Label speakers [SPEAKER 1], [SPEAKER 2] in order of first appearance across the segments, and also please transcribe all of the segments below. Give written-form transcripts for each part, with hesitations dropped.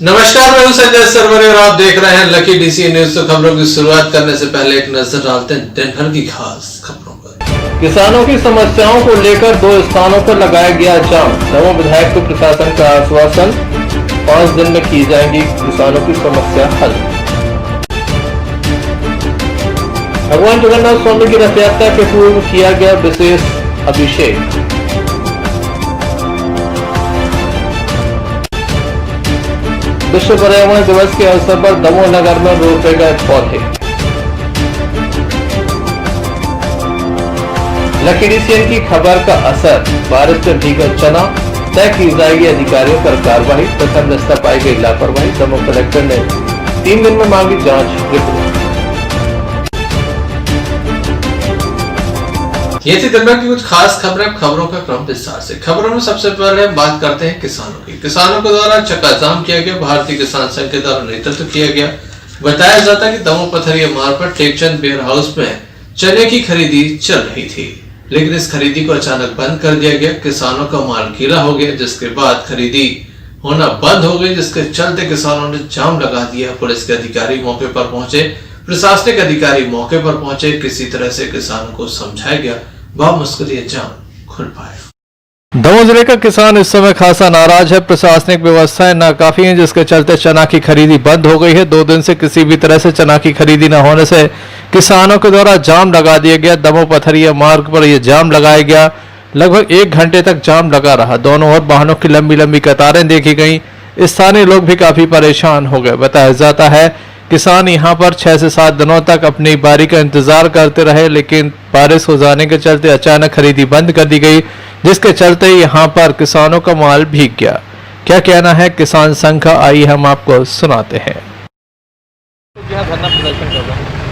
[SPEAKER 1] नमस्कार, मैं हूं संजय सरवरे और आप देख रहे हैं लकी डीसी न्यूज। तो खबरों की शुरुआत करने से पहले एक नजर डालते हैं दिन भर की खास खबरों पर।
[SPEAKER 2] किसानों की समस्याओं को लेकर 2 स्थानों पर लगाया गया जाम। दमोह विधायक को प्रशासन का आश्वासन, 5 दिन में की जाएंगी किसानों की समस्या हल। भगवान जगन्नाथ स्वामी की रथ यात्रा के पूर्व किया गया विशेष अभिषेक। विश्व पर्यावरण दिवस के अवसर पर दमोह नगर में रोपे गए पौधे। लकी डीसी की खबर का असर, बारिश से भीगा चना, तय की जाएगी अधिकारियों पर कार्रवाई। प्रथम दस्ता पाई गई लापरवाही, दमोह कलेक्टर ने 3 दिन में मांगी जांच रिपोर्ट।
[SPEAKER 1] ये थी दिन भर की कुछ खास खबरें। खबरों का क्रम विस्तार से। खबरों में सबसे पहले बात करते हैं किसानों की। किसानों के द्वारा चक्का जाम किया गया। भारतीय किसान संघ के द्वारा नेतृत्व किया गया। बताया जाता है कि दमोह पथरिया मार्ग पर टेकचंद वेयर हाउस में चने की खरीदी चल रही थी, लेकिन इस खरीदी को अचानक बंद कर दिया गया। किसानों का माल गीला हो गया, जिसके बाद खरीदी होना बंद हो गई, जिसके चलते किसानों ने जाम लगा दिया। पुलिस के अधिकारी मौके पर पहुंचे, प्रशासनिक अधिकारी मौके पर पहुंचे, किसी तरह से किसानों को समझाया गया। बहुत मुश्किल ये जाम खुल पाया।
[SPEAKER 2] दमोह जिले का किसान इस समय खासा नाराज है। प्रशासनिक व्यवस्थाएं नाकाफी हैं, जिसके चलते चना की खरीदी बंद हो गई है। 2 दिन से किसी भी तरह से चना की खरीदी न होने से किसानों के द्वारा जाम लगा दिया गया। दमोह पथरिया मार्ग पर यह जाम लगाया गया। लगभग 1 घंटे तक जाम लगा रहा। दोनों ओर वाहनों की लंबी लंबी कतारें देखी गई। स्थानीय लोग भी काफी परेशान हो गए। बताया जाता है किसान यहां पर 6 से 7 दिनों तक अपनी बारी का इंतजार करते रहे, लेकिन बारिश हो जाने के चलते अचानक खरीदी बंद कर दी गई, जिसके चलते यहां पर किसानों का माल भीग गया। क्या कहना है किसान संघ का, आइए हम आपको सुनाते हैं।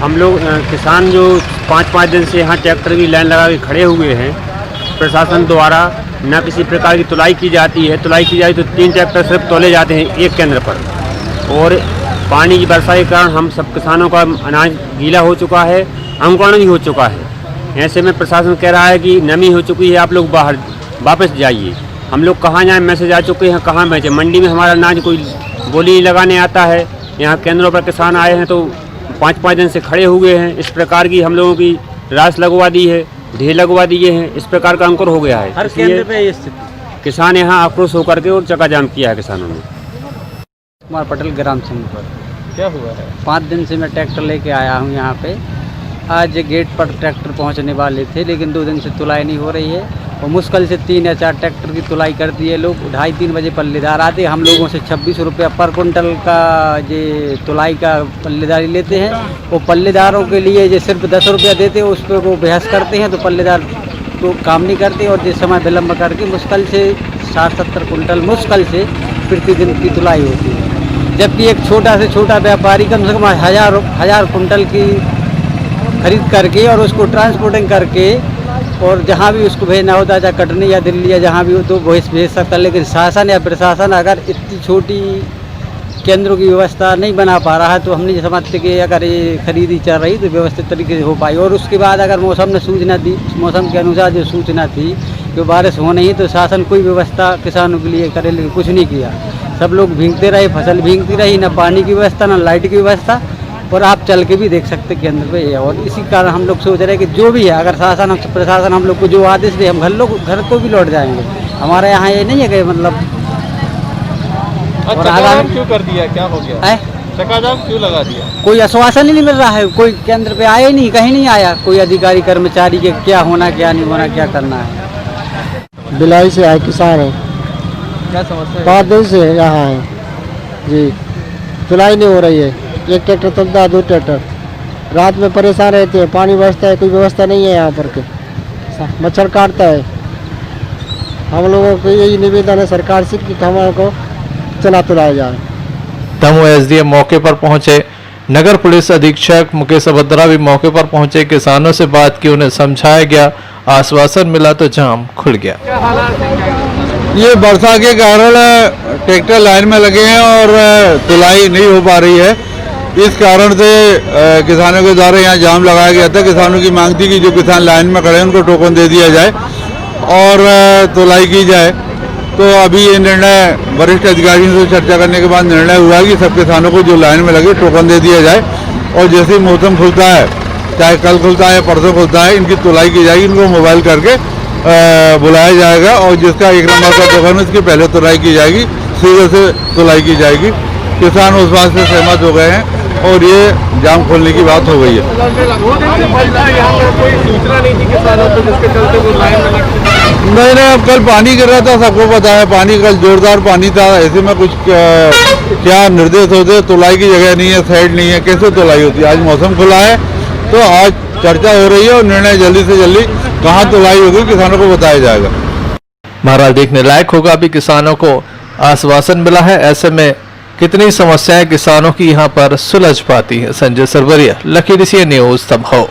[SPEAKER 3] हम लोग किसान जो 5-5 दिन से यहाँ ट्रैक्टर की लाइन लगा के खड़े हुए हैं। प्रशासन द्वारा न किसी प्रकार की तुलाई की जाती है। तुलाई की जाए तो 3 ट्रैक्टर सिर्फ तोले जाते हैं एक केंद्र पर, और पानी की वर्षा के कारण हम सब किसानों का अनाज गीला हो चुका है, अंकुरण भी हो चुका है। ऐसे में प्रशासन कह रहा है कि नमी हो चुकी है, आप लोग बाहर वापस जाइए। हम लोग कहाँ जाएँ, मैसेज आ चुके हैं, कहाँ बेचें। मंडी में हमारा अनाज कोई बोली नहीं लगाने आता है। यहाँ केंद्रों पर किसान आए हैं तो 5-5 दिन से खड़े हुए हैं। इस प्रकार की हम लोगों की रास लगवा दी है, ढेर लगवा दिए हैं। इस प्रकार का अंकुर हो गया है। हर केंद्र पे ये स्थिति, किसान यहाँ आक्रोश होकर के और चक्का जाम किया है किसानों ने।
[SPEAKER 4] कुमार पटेल ग्राम सिंह पर।
[SPEAKER 2] क्या हुआ है?
[SPEAKER 4] 5 दिन से मैं ट्रैक्टर लेके आया हूँ यहाँ पे। आज गेट पर ट्रैक्टर पहुँचने वाले थे, लेकिन 2 दिन से तुलाई नहीं हो रही है, और मुश्किल से 3 या 4 ट्रैक्टर की तुलाई कर दी है। लोग 2:30-3 बजे पल्लेदार आते, हम लोगों से 26 रुपया पर कुंटल का ये तुलाई का पल्लेदारी लेते हैं। वो पल्लेदारों के लिए ये सिर्फ 10 रुपया देते हैं, उस पर वो बहस करते हैं, तो पल्लेदार तो काम नहीं करते, और जिस समय विलम्ब करके मुश्किल से 60-70 कुंटल मुश्किल से प्रतिदिन की तुलाई होती है। जबकि एक छोटा से छोटा व्यापारी कम से कम हजार कुंटल की खरीद करके और उसको ट्रांसपोर्टिंग करके और जहाँ भी उसको भेजना होता है, चाहे कटनी या दिल्ली या जहाँ भी हो, तो भेज सकता है। लेकिन शासन या प्रशासन अगर इतनी छोटी केंद्रों की व्यवस्था नहीं बना पा रहा है, तो हम नहीं समझते कि अगर ये खरीदी चल रही तो व्यवस्थित तरीके से हो पाई। और उसके बाद अगर मौसम ने सूचना दी, मौसम के अनुसार जो सूचना थी कि बारिश होनी ही, तो शासन कोई व्यवस्था किसानों के लिए करे, लेकिन कुछ नहीं किया। सब लोग भीगते रहे, फसल भीगती रही, न पानी की व्यवस्था न लाइट की व्यवस्था। और आप चल के भी देख सकते केंद्र पे है। और इसी कारण हम लोग सोच रहे हैं कि जो भी है, अगर शासन प्रशासन हम लोग को जो आदेश दे, हम घर को भी लौट जाएंगे। हमारे यहाँ ये नहीं है कि मतलब
[SPEAKER 2] चक्काजाम क्यों कर दिया, क्या हो गया? चक्काजाम क्यों लगा दिया?
[SPEAKER 4] कोई आश्वासन ही नहीं मिल रहा है, कोई केंद्र पे आया ही नहीं, कहीं नहीं आया कोई अधिकारी कर्मचारी के क्या होना क्या नहीं होना, क्या करना है।
[SPEAKER 5] बिलाई से आए किसान है,
[SPEAKER 2] क्या समस्या?
[SPEAKER 5] 5 दिन से यहाँ है जी। तुलाई नहीं हो रही है, एक ट्रैक्टर चलता है, 2 ट्रैक्टर। रात में परेशान रहते हैं, पानी बरसता है, कोई व्यवस्था नहीं है यहाँ पर के, मच्छर काटता है। हम लोगों को यही निवेदन है सरकार से कि हमारे को चना तुलाया जाए।
[SPEAKER 2] दमोह एसडीएम मौके पर पहुंचे। नगर पुलिस अधीक्षक मुकेश अभद्रा भी मौके पर पहुंचे। किसानों से बात की, उन्हें समझाया गया, आश्वासन मिला तो जाम खुल गया।
[SPEAKER 6] ये वर्षा के कारण ट्रैक्टर लाइन में लगे हैं और तुलाई नहीं हो पा रही है। इस कारण से किसानों के द्वारा यहाँ जाम लगाया गया था। किसानों की मांग थी कि जो किसान लाइन में खड़े हैं उनको टोकन दे दिया जाए और तुलाई की जाए। तो अभी ये निर्णय वरिष्ठ अधिकारियों से चर्चा करने के बाद निर्णय हुआ कि सब किसानों को जो लाइन में लगे टोकन दे दिया जाए, और जैसे ही मौसम खुलता है, चाहे कल खुलता है परसों खुलता है, इनकी तुलाई की जाएगी। इनको मोबाइल करके बुलाया जाएगा और जिसका 1 नंबर का टोकन है उसकी पहले तुलाई की जाएगी, सीधे से तुलाई की जाएगी। किसान उस बात से सहमत हो गए हैं और ये जाम खोलने की बात हो गई है। नहीं, अब कल पानी गिर रहा था, सबको पता है। पानी कल जोरदार पानी था, ऐसे में कुछ क्या निर्देश होते, तुलाई की जगह नहीं है, साइड नहीं है, कैसे तुलाई होती है। आज मौसम खुला है तो आज चर्चा हो रही है और निर्णय जल्दी से जल्दी कहाँ तुलाई होगी किसानों को बताया जाएगा।
[SPEAKER 2] महाराज देखने लायक होगा, अभी किसानों को आश्वासन मिला है, ऐसे में कितनी समस्याएं किसानों की यहाँ पर सुलझ पाती हैं। Sanjay Sarwaria, Lucky DCN News, Damoh.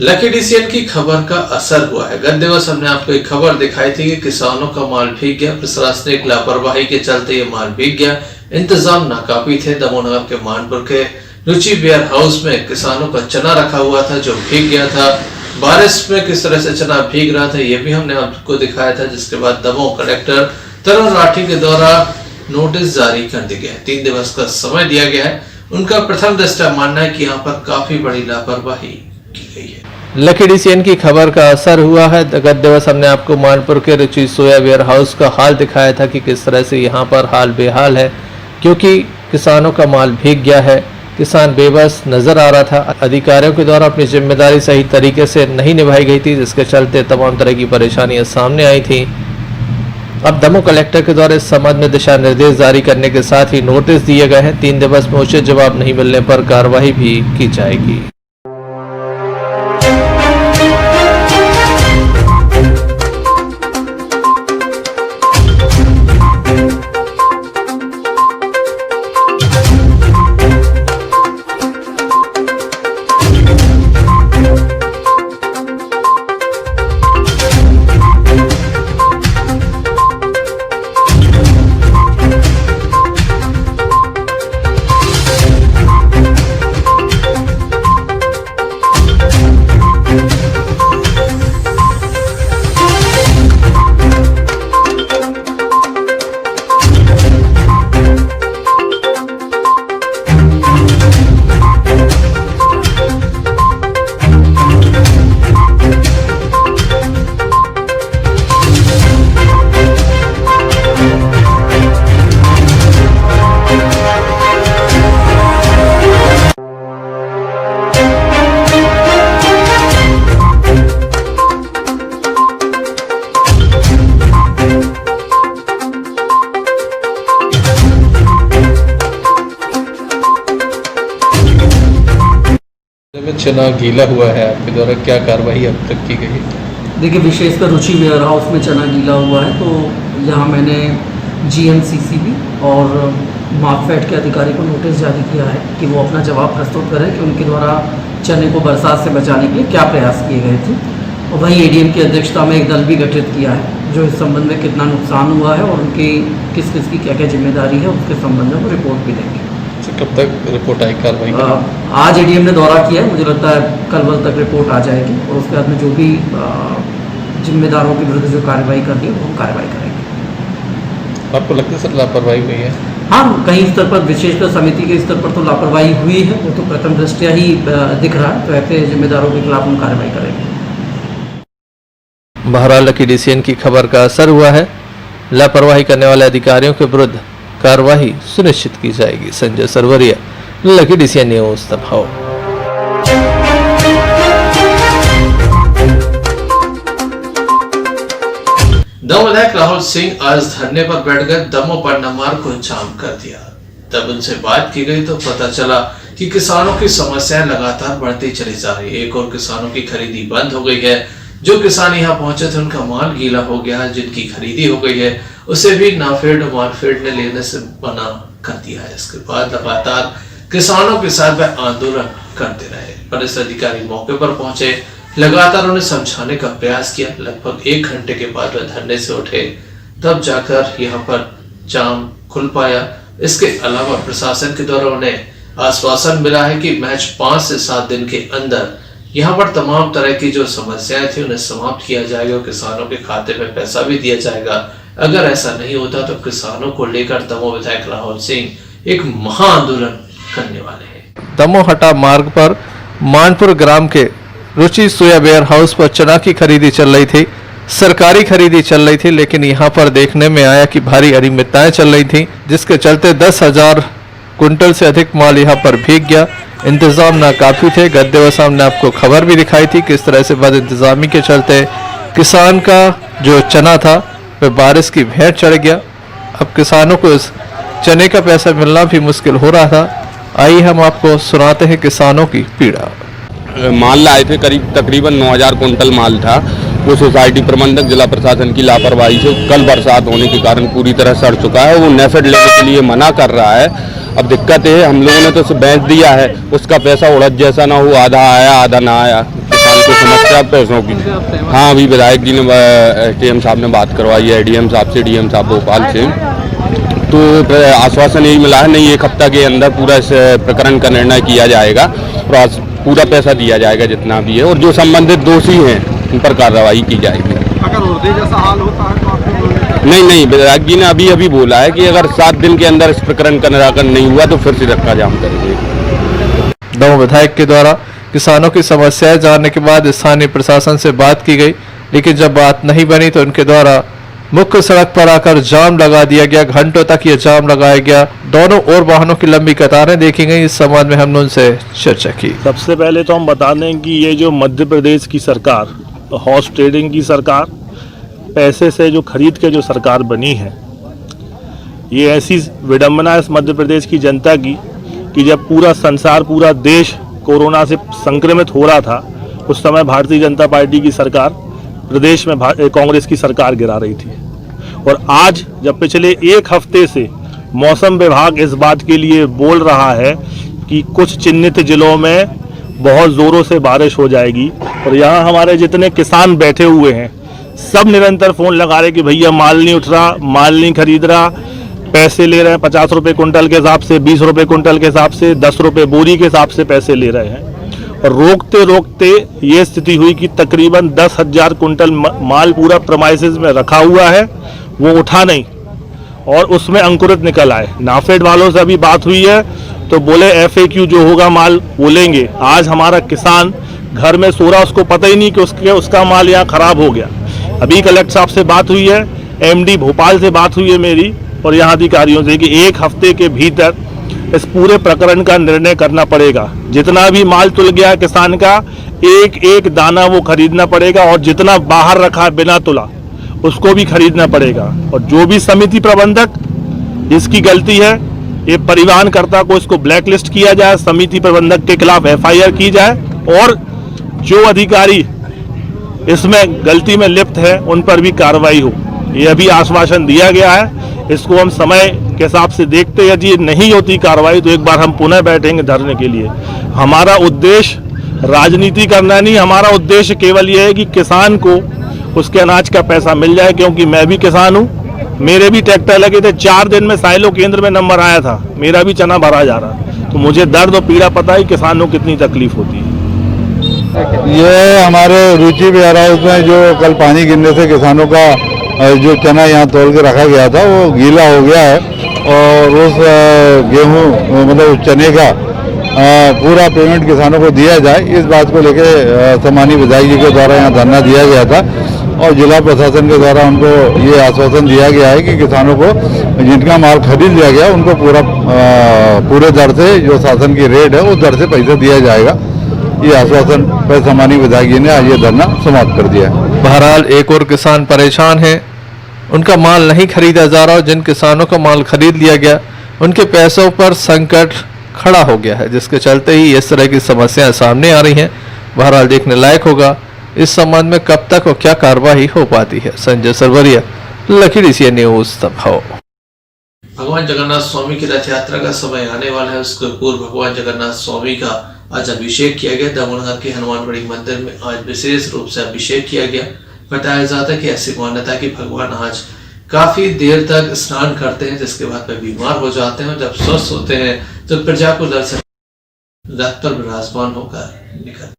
[SPEAKER 1] Lucky DCN की खबर का असर हुआ है। गत दिवस हमने आपको एक खबर दिखाई थी कि किसानों का माल भीग गया, प्रशासनिक लापरवाही के चलते ये माल भीग गया। इंतजाम नाकाफी थे। दमोह नगर के मानपुर के रुचि वेयर हाउस में किसानों का चना रखा हुआ था जो भीग गया था। बारिश में किस तरह से चना भीग रहा था ये भी हमने आपको दिखाया था, जिसके बाद दमोह कलेक्टर तरुण राठी के द्वारा नोटिस जारी कर दिया गया है। 3 दिवस का समय दिया गया है। उनका प्रथम दृष्टया मानना है कि यहाँ पर काफी बड़ी लापरवाही की गई है।
[SPEAKER 2] लकी डीसीएन की खबर का असर हुआ है। गत दिवस हमने आपको मानपुर के रुचि सोया वेयर हाउस का हाल दिखाया था कि किस तरह से यहाँ पर हाल बेहाल है, क्योंकि किसानों का माल भीग गया है। किसान बेबस नजर आ रहा था। अधिकारियों के द्वारा अपनी जिम्मेदारी सही तरीके से नहीं निभाई गई थी, जिसके चलते तमाम तरह की परेशानियां सामने आई थी। अब दमोह कलेक्टर के द्वारा इस संबंध में दिशा निर्देश जारी करने के साथ ही नोटिस दिए गए हैं। 3 दिवस में उचित जवाब नहीं मिलने पर कार्रवाई भी की जाएगी। चना गीला हुआ है, आपके द्वारा क्या कार्रवाई अब तक की गई?
[SPEAKER 7] देखिए, विशेषकर रुचि वेयर हाउस में चना गीला हुआ है, तो यहाँ मैंने GMCCB और मार्कफेड के अधिकारी को नोटिस जारी किया है कि वो अपना जवाब प्रस्तुत करें कि उनके द्वारा चने को बरसात से बचाने के लिए क्या प्रयास किए गए थे। और वहीं ADM की अध्यक्षता में एक दल भी गठित किया है जो इस संबंध में कितना नुकसान हुआ है और उनकी किस किस की क्या क्या जिम्मेदारी है उसके संबंध में वो रिपोर्ट भी देंगे।
[SPEAKER 2] कब तक रिपोर्ट आई कार्रवाई?
[SPEAKER 7] आज ADM ने दौरा किया है, मुझे लगता है कल तक रिपोर्ट आ जाएगी और उसके बाद में जो भी जिम्मेदारों के विरुद्ध जो कार्रवाई करनी है वो हम कार्रवाई करेंगे।
[SPEAKER 2] आपको लगता है सर लापरवाही हुई है?
[SPEAKER 7] हाँ, कहीं स्तर पर, विशेषकर समिति के स्तर पर तो लापरवाही हुई है, वो तो प्रथम दृष्टया ही दिख रहा है। तो ऐसे जिम्मेदारों के खिलाफ हम कार्रवाई करेंगे।
[SPEAKER 2] बहरहाल लकी डीसीएन की खबर का असर हुआ है। लापरवाही करने वाले अधिकारियों के विरुद्ध कार्रवाई सुनिश्चित की जाएगी। Sanjay Sarwaria, Lucky DCN News, Damoh.
[SPEAKER 1] Damoh विधायक राहुल सिंह आज धरने पर बैठ गए। दमोह पन्ना मार्ग को जाम कर दिया। तब उनसे बात की गई तो पता चला कि किसानों की समस्याएं लगातार बढ़ती चली जा रही है। एक और किसानों की खरीदी बंद हो गई है। जो किसान यहाँ पहुंचे थे उनका माल गीला हो गया है। जिनकी खरीदी हो गई है उसे भी नाफेड और मार्कफेड ने लेने से मना कर दिया है। इसके बाद लगातार किसानों के साथ वह आंदोलन करते रहे। पुलिस अधिकारी मौके पर पहुंचे, लगातार उन्हें समझाने का प्रयास किया। लगभग 1 घंटे के बाद वह धरने से उठे, तब जाकर यहाँ पर जाम खुल पाया। इसके अलावा प्रशासन के द्वारा उन्हें आश्वासन मिला है कि महज 5 से 7 दिन के अंदर यहाँ पर तमाम तरह की जो समस्याएं थी उन्हें समाप्त किया जाएगा और किसानों के खाते में पैसा भी दिया जाएगा। अगर ऐसा नहीं होता तो किसानों को लेकर दमोह विधायक राहुल सिंह एक महाआंदोलन करने वाले हैं।
[SPEAKER 2] दमोह हटा मार्ग पर मानपुर ग्राम के रुचि सोया वेयर हाउस पर चना की खरीदी चल रही थी, सरकारी खरीदी चल रही थी, लेकिन यहाँ पर देखने में आया कि भारी अनियमितताएं चल रही थी, जिसके चलते 10,000 कुंटल से अधिक माल यहाँ पर भीग गया। इंतजाम नाकाफी थे। गद्देवर साहब ने आपको खबर भी दिखाई थी किस तरह से बद इंतजामी के चलते किसान का जो चना था वह बारिश की भेंट चढ़ गया। अब किसानों को इस चने का पैसा मिलना भी मुश्किल हो रहा था। आइए हम आपको सुनाते हैं किसानों की पीड़ा।
[SPEAKER 8] माल लाए थे, तकरीबन 9,000 कुंटल माल था। वो सोसाइटी प्रबंधक जिला प्रशासन की लापरवाही से कल बरसात होने के कारण पूरी तरह सड़ चुका है। वो नेफेड लेने के लिए मना कर रहा है। अब दिक्कत है, हम लोगों ने तो उसे बेच दिया है, उसका पैसा उड़द जैसा ना हो, आधा आया आधा ना आया। किसान को समस्या पैसों की। हाँ, अभी विधायक जी ने SDM साहब ने बात करवाई है, ADM साहब से, DM साहब भोपाल से, तो आश्वासन यही मिला है, नहीं 1 हफ्ता के अंदर पूरा इस प्रकरण का निर्णय किया जाएगा और पूरा पैसा दिया जाएगा जितना भी है, और जो संबंधित दोषी हैं उन पर कार्रवाई की जाएगी।
[SPEAKER 9] अगर उर्दे जैसा हाल होता है तो आपको
[SPEAKER 8] नहीं, विधायक जी ने अभी बोला है कि अगर 7 दिन के अंदर इस प्रकरण का निराकरण नहीं हुआ तो फिर से धक्का जाम करेंगे।
[SPEAKER 2] दमोह विधायक के द्वारा किसानों की समस्याएं जानने के बाद स्थानीय प्रशासन से बात की गई, लेकिन जब बात नहीं बनी तो उनके द्वारा मुख्य सड़क पर आकर जाम लगा दिया गया। घंटों तक ये जाम लगाया गया। दोनों ओर वाहनों की लंबी कतारें देखी गई। इस संबंध में हमने उनसे चर्चा की।
[SPEAKER 10] सबसे पहले तो हम बता दें कि ये जो मध्य प्रदेश की सरकार, हॉर्स ट्रेडिंग की सरकार, पैसे से जो खरीद के जो सरकार बनी है, ये ऐसी विडंबना है इस मध्य प्रदेश की जनता की कि जब पूरा संसार, पूरा देश कोरोना से संक्रमित हो रहा था, उस समय भारतीय जनता पार्टी की सरकार प्रदेश में कांग्रेस की सरकार गिरा रही थी। और आज जब पिछले 1 हफ्ते से मौसम विभाग इस बात के लिए बोल रहा है कि कुछ चिन्हित जिलों में बहुत ज़ोरों से बारिश हो जाएगी, और यहाँ हमारे जितने किसान बैठे हुए हैं सब निरंतर फ़ोन लगा रहे कि भैया माल नहीं उठ रहा, माल नहीं खरीद रहा, पैसे ले रहे हैं 50 रुपये कुंटल के हिसाब से, 20 रुपये कुंटल के हिसाब से, 10 रुपये बोरी के हिसाब से पैसे ले रहे हैं। और रोकते रोकते ये स्थिति हुई कि तकरीबन 10,000 कुंटल माल पूरा प्रेमाइसेस में रखा हुआ है, वो उठा नहीं और उसमें अंकुरित निकल आए। नाफेड वालों से अभी बात हुई है तो बोले FAQ जो होगा माल वो लेंगे। आज हमारा किसान घर में सो रहा, उसको पता ही नहीं कि उसका माल यहाँ खराब हो गया। अभी कलेक्टर साहब से बात हुई है, MD भोपाल से बात हुई है मेरी और यहाँ अधिकारियों से कि 1 हफ्ते के भीतर इस पूरे प्रकरण का निर्णय करना पड़ेगा। जितना भी माल तुल गया किसान का, एक एक दाना वो खरीदना पड़ेगा, और जितना बाहर रखा बिना तुला उसको भी खरीदना पड़ेगा। और जो भी समिति प्रबंधक जिसकी गलती है, ये परिवहनकर्ता को इसको ब्लैकलिस्ट किया जाए, समिति प्रबंधक के खिलाफ FIR की जाए, और जो अधिकारी इसमें गलती में लिप्त है उन पर भी कार्रवाई हो। ये अभी आश्वासन दिया गया है, इसको हम समय के हिसाब से देखते हैं। यदि नहीं होती कार्रवाई तो एक बार हम पुनः बैठेंगे धरने के लिए। हमारा उद्देश्य राजनीति करना नहीं, हमारा उद्देश्य केवल ये है कि किसान को उसके अनाज का पैसा मिल जाए, क्योंकि मैं भी किसान हूँ, मेरे भी ट्रैक्टर लगे थे। 4 दिन में साइलो केंद्र में नंबर आया था, मेरा भी चना भरा जा रहा, तो मुझे दर्द और पीड़ा पता है किसानों को कितनी तकलीफ होती है।
[SPEAKER 6] ये हमारे रुचि वेयर हाउस में जो कल पानी गिरने से किसानों का जो चना यहाँ तोल के रखा गया था वो गीला हो गया है, और उस गेहूँ मतलब उस चने का पूरा पेमेंट किसानों को दिया जाए, इस बात को लेके सम्मानीय विधायक जी के द्वारा यहाँ धरना दिया गया था। और जिला प्रशासन के द्वारा उनको ये आश्वासन दिया गया है कि किसानों को जिनका माल खरीद लिया गया उनको पूरे दर से, जो शासन की रेट है उस दर से पैसा दिया जाएगा। ये आश्वासन पर सम्मानीय विधायक जी ने आज ये धरना समाप्त कर दिया है।
[SPEAKER 2] बहरहाल एक और किसान परेशान हैं, उनका माल नहीं खरीदा जा रहा और जिन किसानों का माल खरीद लिया गया उनके पैसों पर संकट खड़ा हो गया है, जिसके चलते ही इस तरह की समस्याएं सामने आ रही हैं। बहरहाल देखने लायक होगा इस संबंध में कब तक और क्या कार्रवाई हो पाती है। संजय सरवरिया, लखीडीसी न्यूज दमोह।
[SPEAKER 1] भगवान जगन्नाथ स्वामी की रथ यात्रा का समय आने वाला है, उसके पूर्व भगवान जगन्नाथ स्वामी का आज अभिषेक किया गया। दमोह के हनुमानगढ़ी मंदिर में आज विशेष रूप से अभिषेक किया गया। बताया जाता है कि ऐसी मान्यता है कि भगवान आज काफी देर तक स्नान करते हैं, जिसके बाद वे बीमार हो जाते हैं और जब स्वस्थ होते हैं तो प्रजा को दर्शन रथ पर विराजमान होकर निकल।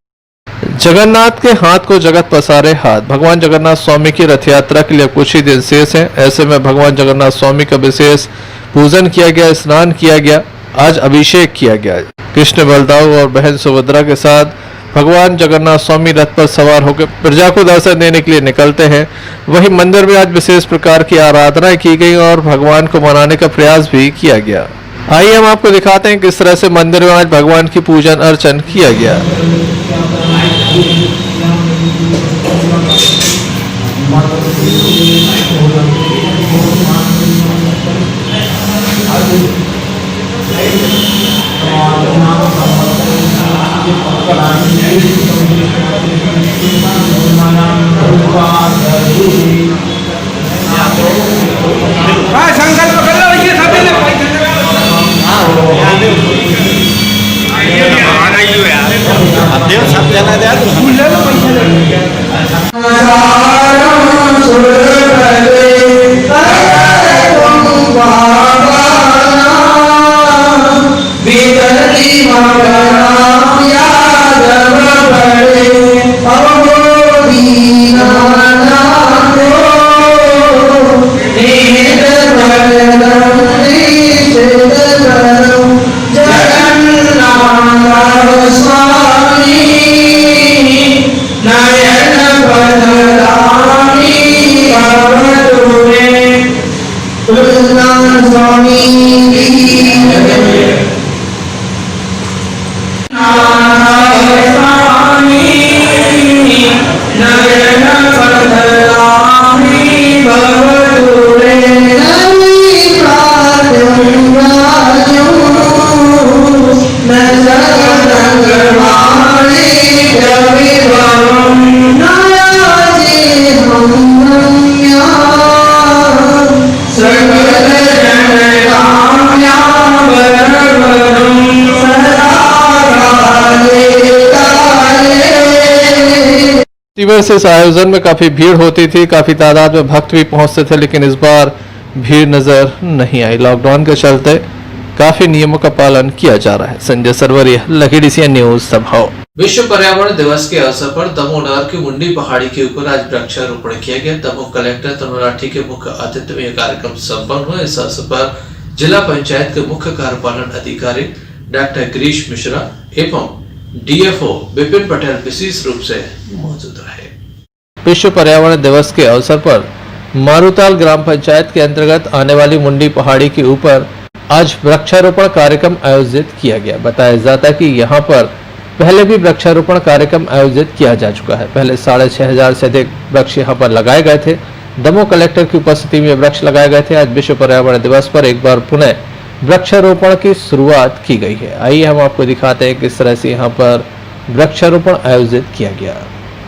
[SPEAKER 2] जगन्नाथ के हाथ को जगत पसारे हाथ। भगवान जगन्नाथ स्वामी की रथ यात्रा के लिए कुछ ही दिन शेष हैं। ऐसे में भगवान जगन्नाथ स्वामी का विशेष पूजन किया गया, स्नान किया गया, आज अभिषेक किया गया। कृष्ण बलदाऊ और बहन सुभद्रा के साथ भगवान जगन्नाथ स्वामी रथ पर सवार होकर प्रजा को दर्शन देने के लिए निकलते हैं। वहीं मंदिर में आज विशेष प्रकार की आराधना की गई और भगवान को मनाने का प्रयास भी किया गया। आइए हम आपको दिखाते हैं किस तरह से मंदिर में आज भगवान की पूजन अर्चन किया गया। प्रतिवर्ष इस आयोजन में काफी भीड़ होती थी, काफी तादाद में भक्त भी पहुंचते थे, लेकिन इस बार भीड़ नजर नहीं आई। लॉकडाउन के चलते काफी नियमों का पालन किया जा रहा है। Sanjay Sarwaria, Lucky DCN News, Damoh.
[SPEAKER 1] विश्व पर्यावरण दिवस के अवसर पर दमोह नगर की मुंडी पहाड़ी के ऊपर आज वृक्षारोपण किया गया। दमोह कलेक्टर तरुण राठी के मुख्य आतिथ्य में यह कार्यक्रम संपन्न हुआ। इस अवसर पर जिला पंचायत के मुख्य कार्यपालन अधिकारी डॉक्टर गिरीश मिश्रा एवं डीएफओ विपिन पटेल विशेष रूप से मौजूद रहे।
[SPEAKER 2] विश्व पर्यावरण दिवस के अवसर पर मारूताल ग्राम पंचायत के अंतर्गत आने वाली मुंडी पहाड़ी के ऊपर आज वृक्षारोपण कार्यक्रम आयोजित किया गया। बताया जाता है कि यहाँ पर पहले भी वृक्षारोपण कार्यक्रम आयोजित किया जा चुका है। पहले 6500 से अधिक वृक्ष यहाँ पर लगाए गए थे। दमोह कलेक्टर की उपस्थिति में वृक्ष लगाए गए थे। आज विश्व पर्यावरण दिवस पर एक बार पुनः वृक्षारोपण की शुरुआत की गई है। आइए हम आपको दिखाते हैं किस तरह से यहाँ पर वृक्षारोपण आयोजित किया गया।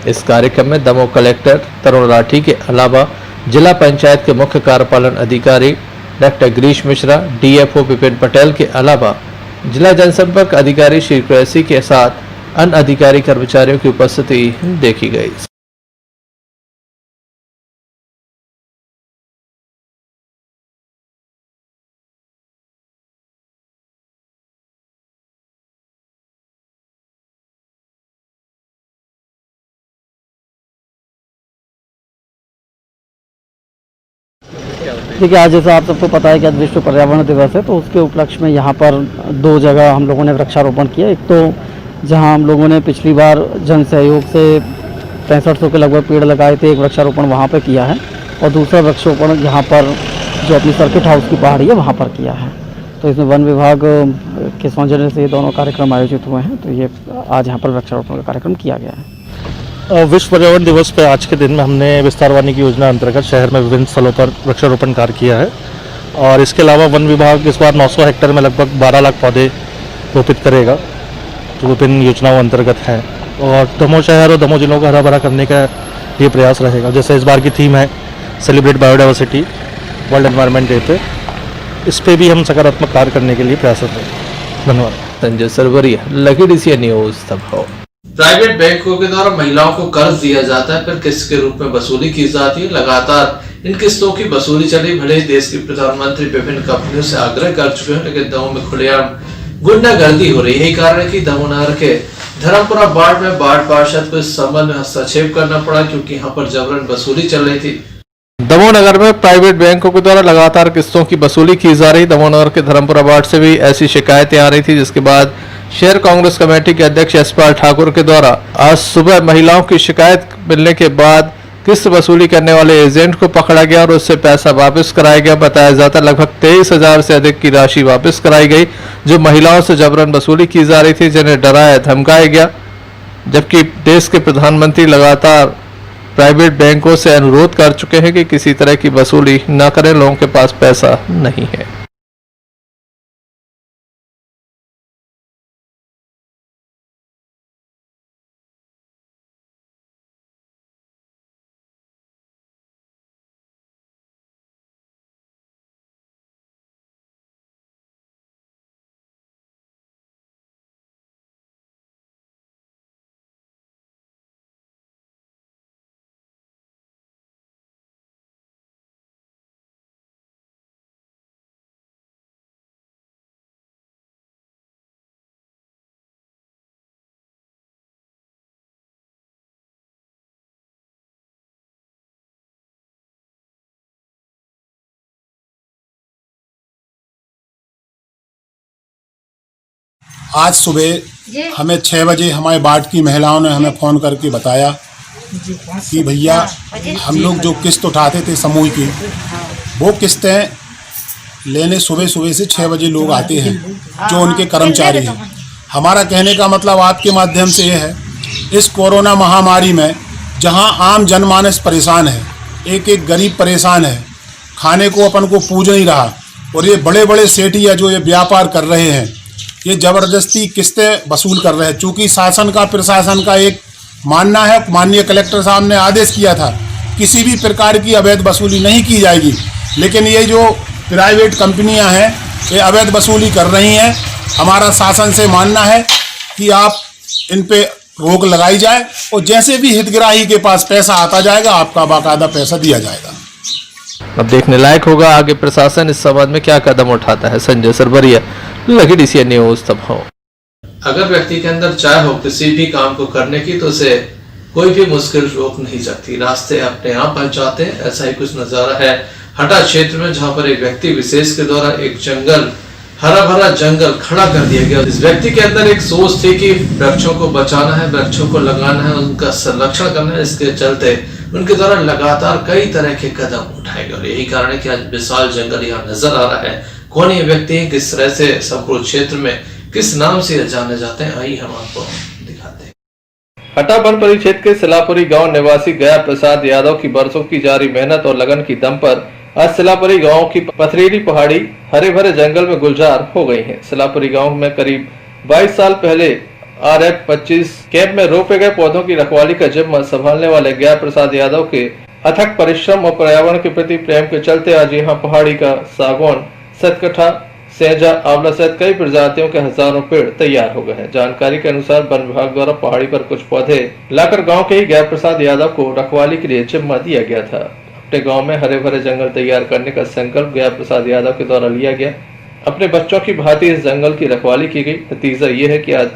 [SPEAKER 2] इस कार्यक्रम में दमोह कलेक्टर तरुण राठी के अलावा जिला पंचायत के मुख्य कार्यपालन अधिकारी डॉक्टर गिरीश मिश्रा, डीएफओ विपिन पटेल के अलावा जिला जनसंपर्क अधिकारी श्री कुरैशी के साथ अन्य अधिकारी कर्मचारियों की उपस्थिति देखी गई।
[SPEAKER 11] देखिए, आज जैसा आप सबको पता है कि आज विश्व पर्यावरण दिवस है, तो उसके उपलक्ष्य में यहाँ पर 2 जगह हम लोगों ने वृक्षारोपण किया। एक तो जहाँ हम लोगों ने पिछली बार जन सहयोग से 6500 के लगभग पेड़ लगाए थे, एक वृक्षारोपण वहाँ पर किया है, और दूसरा वृक्षारोपण यहाँ पर जो अपनी सर्किट हाउस की पहाड़ी है वहाँ पर किया है। तो इसमें वन विभाग के सौजन्य से ये दोनों कार्यक्रम आयोजित हुए हैं। तो ये आज यहाँ पर वृक्षारोपण का कार्यक्रम किया गया है।
[SPEAKER 10] विश्व पर्यावरण दिवस पर आज के दिन में हमने विस्तार वानिकी योजना अंतर्गत शहर में विभिन्न स्थलों पर वृक्षारोपण कार्य किया है। और इसके अलावा वन विभाग इस बार 900 हेक्टेयर में लगभग 12 लाख पौधे रोपित करेगा, जो विभिन्न योजनाओं अंतर्गत हैं। और दमोह शहर और दमोह जिलों को हरा भरा करने का ये प्रयास रहेगा। जैसे इस बार की थीम है celebrate biodiversity world environment day पे, इस पे भी हम सकारात्मक कार्य करने के लिए प्रयासरत हैं। धन्यवाद।
[SPEAKER 2] Sanjay Sarwaria, Lucky DCN News, Damoh.
[SPEAKER 1] Private बैंकों के द्वारा महिलाओं को कर्ज दिया जाता है, फिर किस्त के रूप में वसूली की जाती है। लगातार इन किस्तों की वसूली चली। भले ही देश के प्रधानमंत्री विभिन्न कंपनियों से आग्रह कर चुके हैं, लेकिन दमोह में खुलेआम गुंडागर्दी हो रही है। यही कारण है कि दमोह नगर के धर्मपुरा बाढ़ में बाढ़ पार्षद को इस संबंध में हस्तक्षेप करना पड़ा क्योंकि यहाँ पर जबरन वसूली चल रही थी।
[SPEAKER 2] दमोह नगर में प्राइवेट बैंकों के द्वारा लगातार किस्तों की वसूली की जा रही। दमोह नगर के धर्मपुरा वार्ड से भी ऐसी शिकायतें आ रही थी, जिसके बाद शहर कांग्रेस कमेटी के अध्यक्ष यशपाल ठाकुर के द्वारा आज सुबह महिलाओं की शिकायत मिलने के बाद किस्त वसूली करने वाले एजेंट को पकड़ा गया और उससे पैसा वापस कराया गया। बताया जाता है लगभग 23,000 से अधिक की राशि वापस कराई गई, जो महिलाओं से जबरन वसूली की जा रही थी, जिन्हें डराया धमकाया गया। जबकि देश के प्रधानमंत्री लगातार प्राइवेट बैंकों से अनुरोध कर चुके हैं कि किसी तरह की वसूली न करें, लोगों के पास पैसा नहीं है।
[SPEAKER 12] आज सुबह हमें 6 बजे हमारे वार्ड की महिलाओं ने हमें फ़ोन करके बताया कि भैया हम लोग जो किस्त उठाते थे समूह की, वो किस्तें लेने सुबह से 6 बजे लोग आते हैं जो उनके कर्मचारी हैं। हमारा कहने का मतलब आपके माध्यम से ये है, इस कोरोना महामारी में जहां आम जनमानस परेशान है, एक एक गरीब परेशान है, खाने को अपन को पूज नहीं रहा, और ये बड़े बड़े सेठिया जो ये व्यापार कर रहे हैं, ये ज़बरदस्ती किस्तें वसूल कर रहे हैं। चूँकि शासन का प्रशासन का एक मानना है, माननीय कलेक्टर साहब ने आदेश किया था किसी भी प्रकार की अवैध वसूली नहीं की जाएगी, लेकिन ये जो प्राइवेट कंपनियां हैं ये अवैध वसूली कर रही हैं। हमारा शासन से मानना है कि आप इन पे रोक लगाई जाए और जैसे भी हितग्राही के पास पैसा आता जाएगा आपका बाकायदा पैसा दिया जाएगा।
[SPEAKER 2] अब देखने लायक होगा आगे प्रशासन इस संबंध में क्या कदम उठाता है। Sanjay Sarwaria, Lucky DCN News Damoh.
[SPEAKER 1] अगर व्यक्ति के अंदर चाह हो किसी भी काम को करने की तो उसे कोई भी मुश्किल रोक नहीं सकती, रास्ते अपने आप बन जाते हैं। ऐसा ही कुछ नजारा है हटा क्षेत्र में, जहां पर एक व्यक्ति विशेष के द्वारा एक जंगल, हरा भरा जंगल खड़ा कर दिया गया। इस व्यक्ति के अंदर एक सोच थी कि वृक्षों को बचाना है, वृक्षों को लगाना है, उनका संरक्षण करना है। इसके चलते उनके द्वारा लगातार कई तरह के कदम उठाए गए और यही कारण है कि आज विशाल जंगल यहाँ नजर आ रहा है। कौन ये व्यक्ति है, किस तरह से संपूर्ण क्षेत्र में किस नाम से जाने जाते हैं, आइए हम आपको दिखाते हैं।
[SPEAKER 2] हटा वन परिक्षेत्र के सिलापुरी गांव निवासी गया प्रसाद यादव की बरसों की जारी मेहनत और लगन की दम पर आज सिलापुरी गांव की पथरीली पहाड़ी हरे भरे जंगल में गुलजार हो गई है। सिलापुरी गांव में करीब 22 साल पहले RF-25 कैंप में रोपे गए पौधों की रखवाली का जिम्मा संभालने वाले गया प्रसाद यादव के अथक परिश्रम और पर्यावरण के प्रति प्रेम के चलते आज यहाँ पहाड़ी का सागौन, सतकठा, सेजा, आंवला सहित कई प्रजातियों के हजारों पेड़ तैयार हो गए हैं। जानकारी के अनुसार वन विभाग द्वारा पहाड़ी पर कुछ पौधे लाकर गांव के ही गया प्रसाद यादव को रखवाली के लिए जिम्मा दिया गया था। अपने गांव में हरे भरे जंगल तैयार करने का संकल्प गया प्रसाद यादव के द्वारा लिया गया। अपने बच्चों की भांति इस जंगल की रखवाली की गई। नतीजा ये है कि आज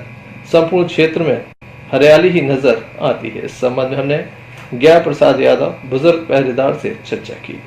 [SPEAKER 2] संपूर्ण क्षेत्र में हरियाली ही नजर आती है। इस संबंध में हमने गया प्रसाद यादव बुजुर्ग पहरेदार से चर्चा की।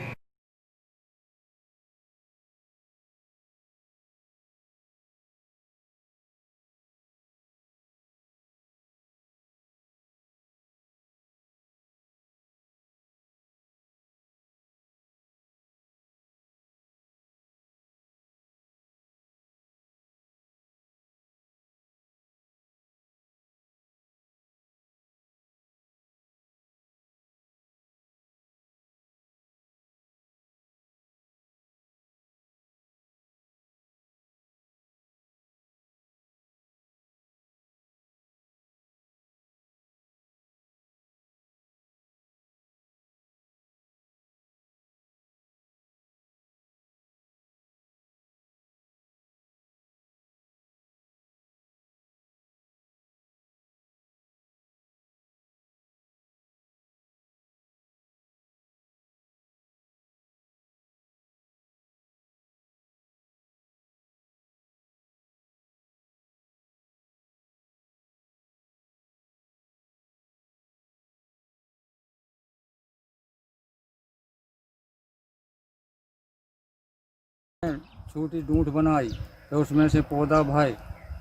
[SPEAKER 13] छोटी डूंठ बनाई तो उसमें से पौधा भाई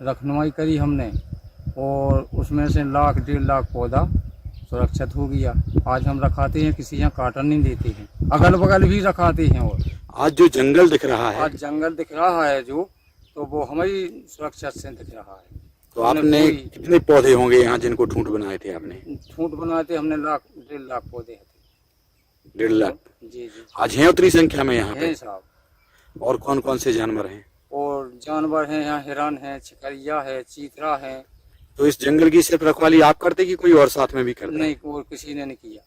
[SPEAKER 13] रखनवाई करी हमने और उसमें से 1.5 लाख पौधा सुरक्षित हो गया। आज हम रखाते हैं, किसी यहाँ काटन नहीं देते हैं, अगल बगल भी रखाते हैं। और
[SPEAKER 14] आज जो जंगल दिख रहा है,
[SPEAKER 13] आज जंगल दिख रहा है जो, तो वो हमारी सुरक्षा से दिख रहा है।
[SPEAKER 14] तो आपने कितने पौधे होंगे यहाँ जिनको ठूंठ बनाए थे? आपने
[SPEAKER 13] ठूंठ बनाए थे हमने 1.5 लाख पौधे थे।
[SPEAKER 14] 1.5 लाख?
[SPEAKER 13] जी जी।
[SPEAKER 14] आज है उतनी संख्या में यहाँ पे
[SPEAKER 13] साहब।
[SPEAKER 14] और कौन कौन से जानवर हैं?
[SPEAKER 13] और जानवर हैं यहाँ, हिरन है, छिकरिया है, चीतरा है।
[SPEAKER 14] तो इस जंगल की सिर्फ रखवाली आप करते कि कोई और साथ में भी करते?
[SPEAKER 13] नहीं, और किसी ने नहीं किया,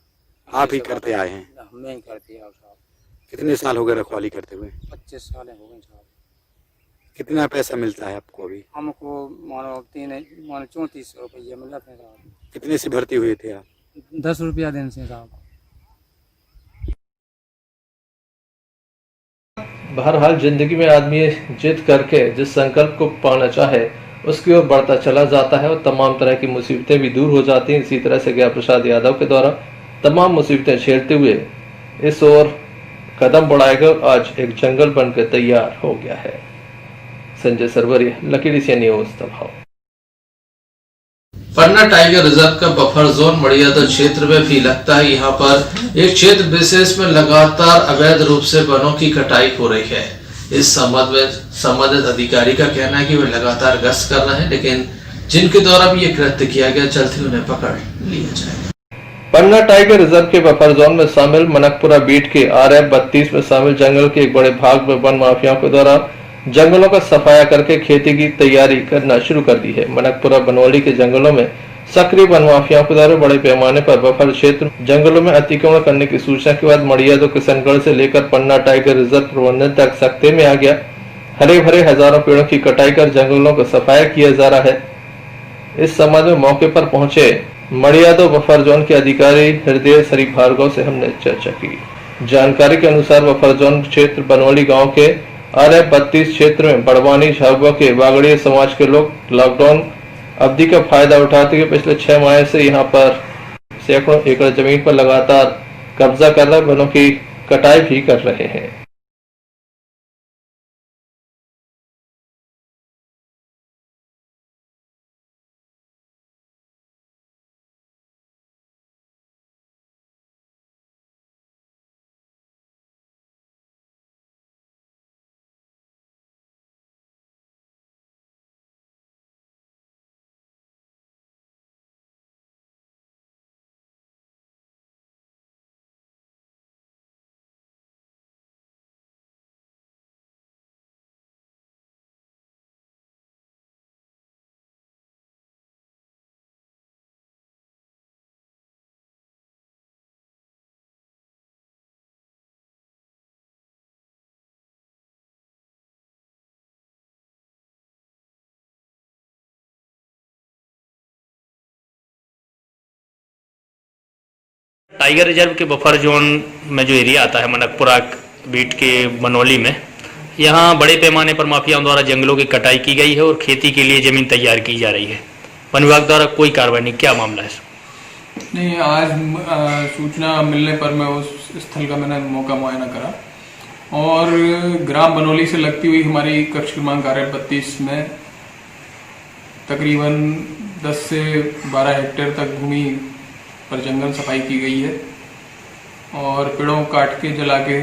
[SPEAKER 14] आप ही करते आए हैं?
[SPEAKER 13] हम नहीं करते हैं साहब।
[SPEAKER 14] कितने साल हो गए रखवाली करते हुए?
[SPEAKER 13] 25 साल हो गए साहब।
[SPEAKER 14] कितना पैसा मिलता है आपको अभी?
[SPEAKER 13] हमको मानो 3400 रुपया मिला था साहब।
[SPEAKER 14] कितने से भर्ती हुए थे आप?
[SPEAKER 13] 10 रुपया दिन से साहब।
[SPEAKER 2] बहरहाल जिंदगी में आदमी जिद करके जिस संकल्प को पाना चाहे उसकी ओर बढ़ता चला जाता है और तमाम तरह की मुसीबतें भी दूर हो जाती हैं। इसी तरह से ज्ञान प्रसाद यादव के द्वारा तमाम मुसीबतें झेलते हुए इस ओर कदम बढ़ाएगा आज एक जंगल बनकर तैयार हो गया है। Sanjay Sarwaria, Lucky DCN News, दबाव।
[SPEAKER 1] पन्ना टाइगर रिजर्व का बफर जोन मड़ियादो क्षेत्र में भी लगता है। यहाँ पर एक क्षेत्र विशेष में लगातार अवैध रूप से वनों की कटाई हो रही है। इस संबंध में संबंधित अधिकारी का कहना है कि वे लगातार गश्त कर रहे हैं, लेकिन जिनके द्वारा भी ये कृत्य किया गया जल्द ही उन्हें पकड़ लिया जाएगा।
[SPEAKER 2] पन्ना टाइगर रिजर्व के बफर जोन में शामिल मनकपुरा बीट के RF 32 में शामिल जंगल के एक बड़े भाग में वन माफियाओं के द्वारा जंगलों का सफाया करके खेती की तैयारी करना शुरू कर दी है। मनकपुरा बनोली के जंगलों में सक्रिय वन माफियाओं के द्वारा बड़े पैमाने पर बफर क्षेत्र जंगलों में अतिक्रमण करने की सूचना के बाद मड़ियादो किशनगढ़ से लेकर पन्ना टाइगर रिजर्व प्रबंधन तक सख्ते में आ गया। हरे भरे हजारों पेड़ों की कटाई कर जंगलों का सफाया किया जा रहा है। इस संबंध में मौके पर पहुंचे मड़ियादो बफर जोन के अधिकारी हृदय श्री भार्गव से हमने चर्चा की। जानकारी के अनुसार बफर जोन क्षेत्र बनोली गाँव के RF 32 क्षेत्र में बड़वानी झाबुआ के बागड़िया समाज के लोग लॉकडाउन अवधि का फायदा उठाते हुए पिछले 6 माह से यहाँ पर सैकड़ों एकड़ जमीन पर लगातार कब्जा कर रहे वनों की कटाई भी कर रहे हैं।
[SPEAKER 15] टाइगर रिजर्व के बफर जोन में जो एरिया आता है मनकपुरा बीट के बनोली में, यहाँ बड़े पैमाने पर माफियाओं द्वारा जंगलों की कटाई की गई है और खेती के लिए जमीन तैयार की जा रही है। वन विभाग द्वारा कोई कार्रवाई नहीं, क्या मामला है?
[SPEAKER 16] नहीं, आज सूचना मिलने पर मैं उस स्थल का मैंने मौका मुआयना करा और ग्राम बनोली से लगती हुई हमारी कक्ष क्रमांक RF 32 में तकरीबन 10 से 12 हेक्टेयर तक भूमि पर जंगल सफाई की गई है और पेड़ों काट के जला के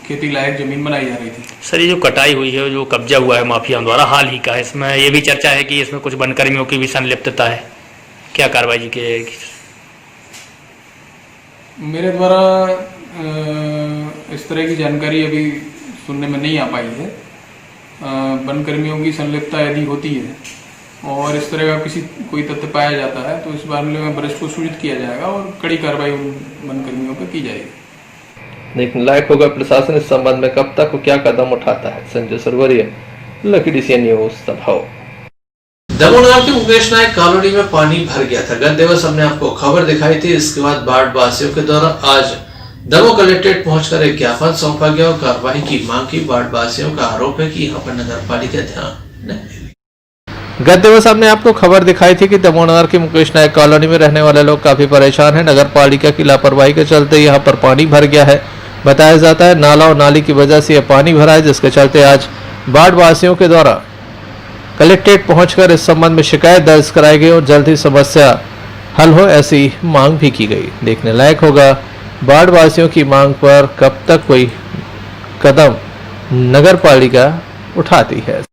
[SPEAKER 16] खेती लायक जमीन बनाई जा रही थी।
[SPEAKER 15] सर, ये जो कटाई हुई है, जो कब्जा हुआ है माफियाओं द्वारा हाल ही का, इसमें ये भी चर्चा है कि इसमें कुछ वनकर्मियों की भी संलिप्तता है, क्या कार्रवाई की जाएगी?
[SPEAKER 16] मेरे द्वारा इस तरह की जानकारी अभी सुनने में नहीं आ पाई है। वनकर्मियों की संलिप्तता यदि होती है और इस तरह का कोई तथ्य पाया जाता है तो इस मामले में वरिष्ठ को सूचित किया जाएगा और कड़ी कार्रवाई उन वनकर्मियों पर की जाएगी।
[SPEAKER 2] देखने लायक होगा प्रशासन इस संबंध में कब तक क्या कदम उठाता है। Sanjay Sarwaria, Lucky DCN News, दबाव।
[SPEAKER 1] दमोह के मुकेश नायक कॉलोनी में पानी भर गया था। गत दिवस हमने आपको खबर दिखाई थी। इसके बाद बाढ़ वासियों के द्वारा आज दमोह कलेक्ट्रेट पहुंचकर एक ज्ञापन सौंपा गया और कार्रवाई की मांग की। बाढ़ वासियों का आरोप है कि यहाँ पर नगर पालिका ध्यान नहीं।
[SPEAKER 2] गत दिवस हमने आपको खबर दिखाई थी कि दमोह के मुकेश नायक कॉलोनी में रहने वाले लोग काफी परेशान हैं। नगर पालिका की लापरवाही के चलते यहाँ पर पानी भर गया है। बताया जाता है नाला और नाली की वजह से यह पानी भरा है, जिसके चलते आज बाढ़ वासियों के द्वारा कलेक्ट्रेट पहुंचकर इस संबंध में शिकायत दर्ज कराई गई और जल्द ही समस्या हल हो ऐसी मांग भी की गई। देखने लायक होगा बाढ़ वासियों की मांग पर कब तक कोई कदम नगर पालिका उठाती है।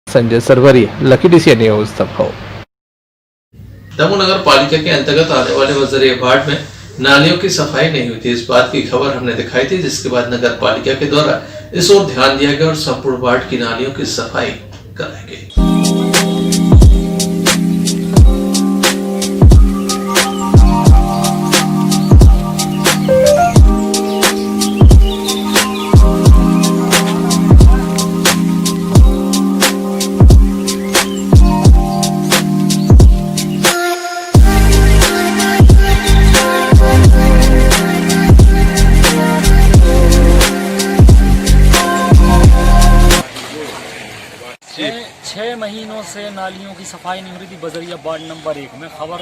[SPEAKER 2] Sanjay Sarwaria, Lucky DC News Damoh.
[SPEAKER 1] Damoh Nagar Palika के अंतर्गत आने वाले वजरिया वार्ड में नालियों की सफाई नहीं हुई थी। इस बात की खबर हमने दिखाई थी, जिसके बाद नगर पालिका के द्वारा इस ओर ध्यान दिया गया और संपूर्ण वार्ड की नालियों की सफाई कराई गई।
[SPEAKER 17] छः महीनों से नालियों की सफाई नहीं हो रही थी बजरिया वार्ड नंबर 1 में। खबर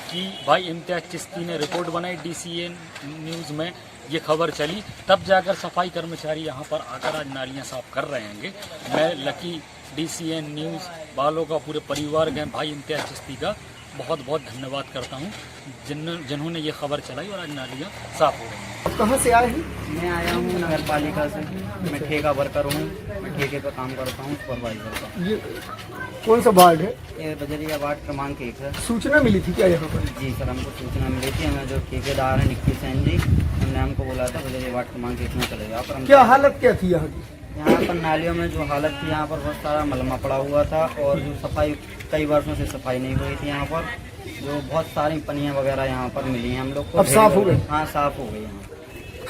[SPEAKER 17] की भाई इम्तियाज चिश्ती ने रिपोर्ट बनाई DCN न्यूज़ में, ये खबर चली, तब जाकर सफाई कर्मचारी यहाँ पर आकर आज नालियाँ साफ कर रहे हैं। मैं लकी DCN न्यूज़ वालों का, पूरे परिवार के भाई इम्तियाज चिश्ती का बहुत बहुत धन्यवाद करता हूँ जिन्होंने ये खबर चलाई और आज नालियाँ साफ हो रही हैं।
[SPEAKER 5] कहाँ से आए हैं?
[SPEAKER 11] मैं आया हूँ नगर पालिका से। मैं ठेका वर्कर हूँ, मैं ठेके पर काम करता हूँ, सुपरवाइजर का।
[SPEAKER 5] ये कौन सा वार्ड है?
[SPEAKER 11] ये बजरिया वार्ड क्रमांक 1 है।
[SPEAKER 5] सूचना मिली थी क्या यहाँ पर?
[SPEAKER 11] जी सर, हमको सूचना मिली थी। हमें जो ठेकेदार है निक्की सैन जी, हमने हमको बोला था बजरिया वार्ड क्रमांक 1 में चले जाओ। पर
[SPEAKER 5] क्या हालत क्या थी यहाँ की?
[SPEAKER 11] यहाँ पर नालियों में जो हालत थी, यहाँ पर बहुत सारा मलमा पड़ा हुआ था और जो सफाई कई वर्षों से सफाई नहीं हुई थी। यहाँ पर जो बहुत सारी पनियाँ वगैरह यहाँ पर मिली हैं हम लोग को।
[SPEAKER 5] अब साफ हो गए?
[SPEAKER 11] हाँ, साफ हो गई। यहाँ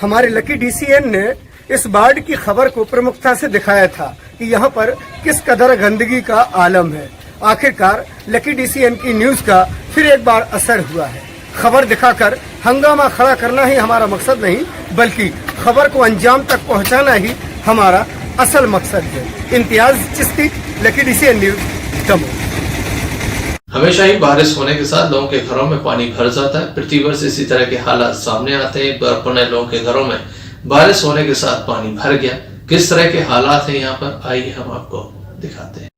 [SPEAKER 5] हमारे लकी DCN ने इस वार्ड की खबर को प्रमुखता से दिखाया था कि यहाँ पर किस कदर गंदगी का आलम है। आखिरकार लकी DCN की न्यूज का फिर एक बार असर हुआ है। खबर दिखाकर हंगामा खड़ा करना ही हमारा मकसद नहीं, बल्कि खबर को अंजाम तक पहुँचाना ही हमारा असल मकसद है। Imtiaz Chishti, lucky DCN news Damoh.
[SPEAKER 1] हमेशा ही बारिश होने के साथ लोगों के घरों में पानी भर जाता है। प्रतिवर्ष इसी तरह के हालात सामने आते हैं। एक बार पुनः लोगों के घरों में बारिश होने के साथ पानी भर गया। किस तरह के हालात हैं यहाँ पर, आइए हम आपको दिखाते हैं।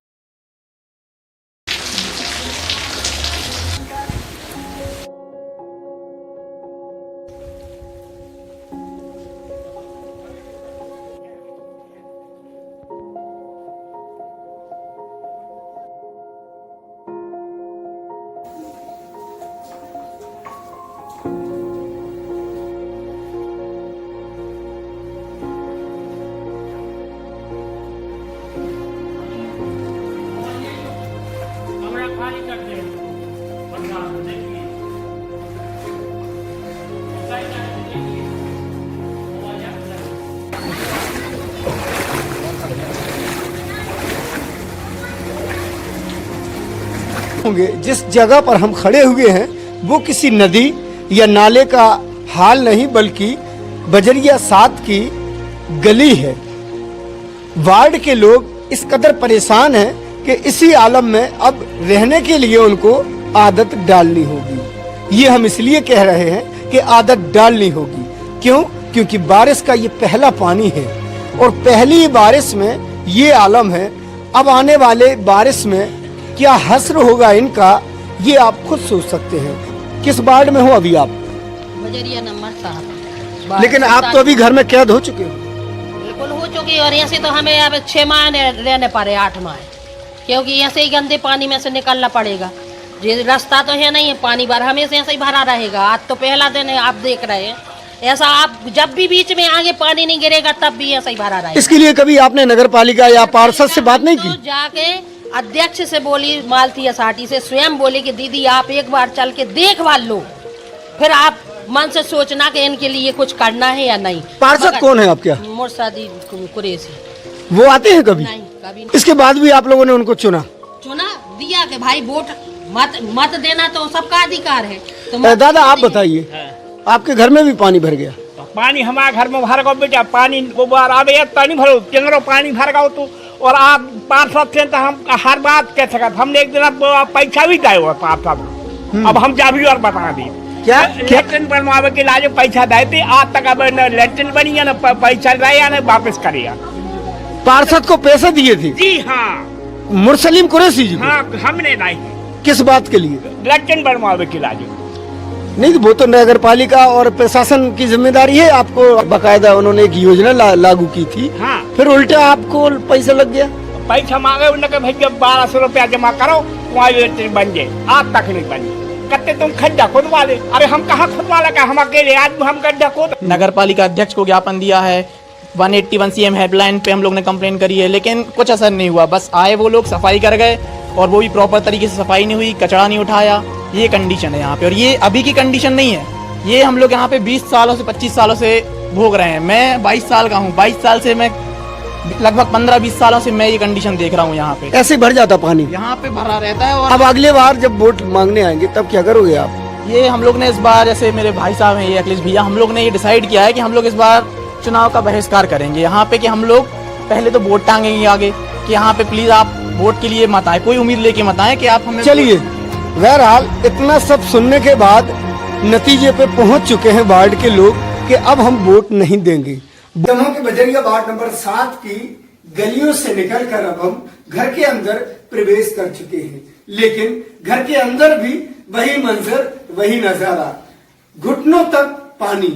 [SPEAKER 5] होंगे जिस जगह पर हम खड़े हुए हैं वो किसी नदी या नाले का हाल नहीं, बल्कि बजरिया 7 की गली है। वार्ड के लोग इस कदर परेशान हैं कि इसी आलम में अब रहने के लिए उनको आदत डालनी होगी। ये हम इसलिए कह रहे हैं कि आदत डालनी होगी। क्यों? क्योंकि बारिश का ये पहला पानी है और पहली बारिश में ये आलम है। अब आने वाले बारिश में क्या हस्र होगा इनका, ये आप खुद सोच सकते हैं। किस वार्ड में हो अभी आप?
[SPEAKER 18] बजरिया नंबर 7।
[SPEAKER 5] लेकिन आप तो अभी घर में कैद हो चुके हो।
[SPEAKER 18] बिल्कुल हो चुकी, और यहाँ से तो हमें अब 6 माह रहने पड़े, 8 माह, क्योंकि यहाँ से ही गंदे पानी में से निकलना पड़ेगा। ये रास्ता तो है नहीं है, पानी भर हमेशा ऐसे ही भरा रहेगा। आज तो पहला दिन है, आप देख रहे हैं ऐसा। आप जब भी बीच में आगे पानी नहीं गिरेगा तब भी ऐसा ही भरा रहेगा।
[SPEAKER 5] इसके लिए कभी आपने नगर पालिका या पार्षद से बात नहीं की?
[SPEAKER 18] तो जाके अध्यक्ष से बोली, मालती असाटी से स्वयं बोली कि दीदी आप एक बार चल के देखभाल लो, फिर आप मन से सोचना कि इनके लिए कुछ करना है या नहीं।
[SPEAKER 5] पार्षद कौन है आपके?
[SPEAKER 18] मुर्शादी कुरैशी।
[SPEAKER 5] वो आते हैं कभी?
[SPEAKER 18] नहीं, कभी नहीं।
[SPEAKER 5] इसके बाद भी आप लोगों ने उनको चुना
[SPEAKER 18] दिया कि भाई वोट मत देना तो सबका अधिकार है।
[SPEAKER 5] तो दादा आप बताइए, आपके घर में भी पानी भर गया?
[SPEAKER 3] पानी हमारे घर में भर गया बेटा। पानी वो बार आवे पानी भरो, चंगरो पानी भर गया तो
[SPEAKER 19] और आप पार्षद थे तो हम हर बात कह सकते। हमने एक दिन अब पैसा भी दिया हुआ पार्षद, अब हम जा भी और बता दी क्या लेटरिन बनवावे के लाजे पैसा दिए थे, आज तक अब न लेटरिन बनी है, न पैसा दिया न वापस करिए।
[SPEAKER 5] पार्षद को पैसे दिए थे?
[SPEAKER 19] जी हाँ,
[SPEAKER 5] मुरसलीम कुरैशी जी?
[SPEAKER 19] हाँ, हमने नहीं।
[SPEAKER 5] किस बात के लिए?
[SPEAKER 19] लेटरिन बनवावे के लाजे।
[SPEAKER 5] नहीं, वो तो नगर पालिका और प्रशासन की जिम्मेदारी है। आपको बकायदा उन्होंने एक योजना लागू की थी।
[SPEAKER 19] हाँ।
[SPEAKER 5] फिर उल्टा आपको पैसा लग गया?
[SPEAKER 19] पैसा मांगे उन्होंने भैया 1200 रुपया जमा करो, वहाँ लेटरिन बन जाए, आज तक नहीं बनी। कहते तुम खड्डा खुदवा ले। अरे हम कहाँ खुदवा लगा, हम अकेले आज हम गड्ढा खोद।
[SPEAKER 20] नगर पालिका अध्यक्ष को ज्ञापन दिया है, 181 CM हेल्पलाइन पे हम लोग ने कंप्लेन करी है, लेकिन कुछ असर नहीं हुआ। बस आए वो लोग, सफाई कर गए, और वो भी प्रॉपर तरीके से सफाई नहीं हुई, कचरा नहीं उठाया। ये कंडीशन है यहाँ पे, और ये अभी की कंडीशन नहीं है, ये हम लोग यहाँ पे 20 सालों से 25 सालों से भोग रहे हैं। मैं 22 साल का हूँ, 22 साल से मैं लगभग 15-20 सालों से मैं ये कंडीशन देख रहा हूँ यहाँ पे।
[SPEAKER 5] ऐसे भर जाता पानी?
[SPEAKER 20] यहाँ पे भरा रहता है। और
[SPEAKER 5] अब अगले बार जब वोट मांगने आएंगे तब क्या करोगे आप?
[SPEAKER 20] ये हम लोग ने इस बार, जैसे मेरे भाई साहब हैं ये अखिलेश भैया, हम लोग ने ये डिसाइड किया है कि हम लोग इस बार चुनाव का बहिष्कार करेंगे यहाँ पे, कि हम लोग पहले तो वोट टांगेंगे आगे कि यहाँ पे प्लीज आप वोट के लिए मत आए, कोई उम्मीद लेके मत आए कि आप हमें।
[SPEAKER 5] चलिए, बहरहाल इतना सब सुनने के बाद नतीजे पे पहुंच चुके हैं वार्ड के लोग कि अब हम वोट नहीं देंगे। दमोह के बजरिया वार्ड नंबर 7 की गलियों से निकलकर अब हम घर के अंदर प्रवेश कर चुके हैं, लेकिन घर के अंदर भी वही मंजर, वही नजारा, घुटनों तक पानी।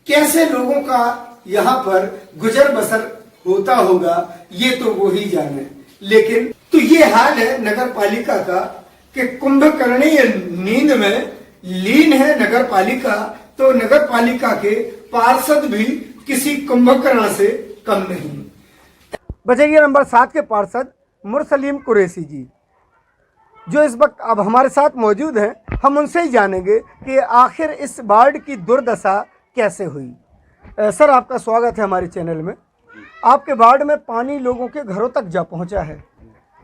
[SPEAKER 5] कैसे लोगों का यहाँ पर गुजर बसर होता होगा ये तो वो ही जाने। लेकिन तो ये हाल है नगर पालिका का कि कुंभकर्णीय नींद में लीन है नगर पालिका, तो नगर पालिका के पार्षद भी किसी कुंभकर्ण से कम नहीं। बजरिया नंबर 7 के पार्षद मुरसलीम कुरैशी जी, जो इस वक्त अब हमारे साथ मौजूद हैं, हम उनसे ही जानेंगे कि आखिर इस वार्ड की दुर्दशा कैसे हुई। सर, आपका स्वागत है हमारे चैनल में। आपके वार्ड में पानी लोगों के घरों तक जा पहुंचा है,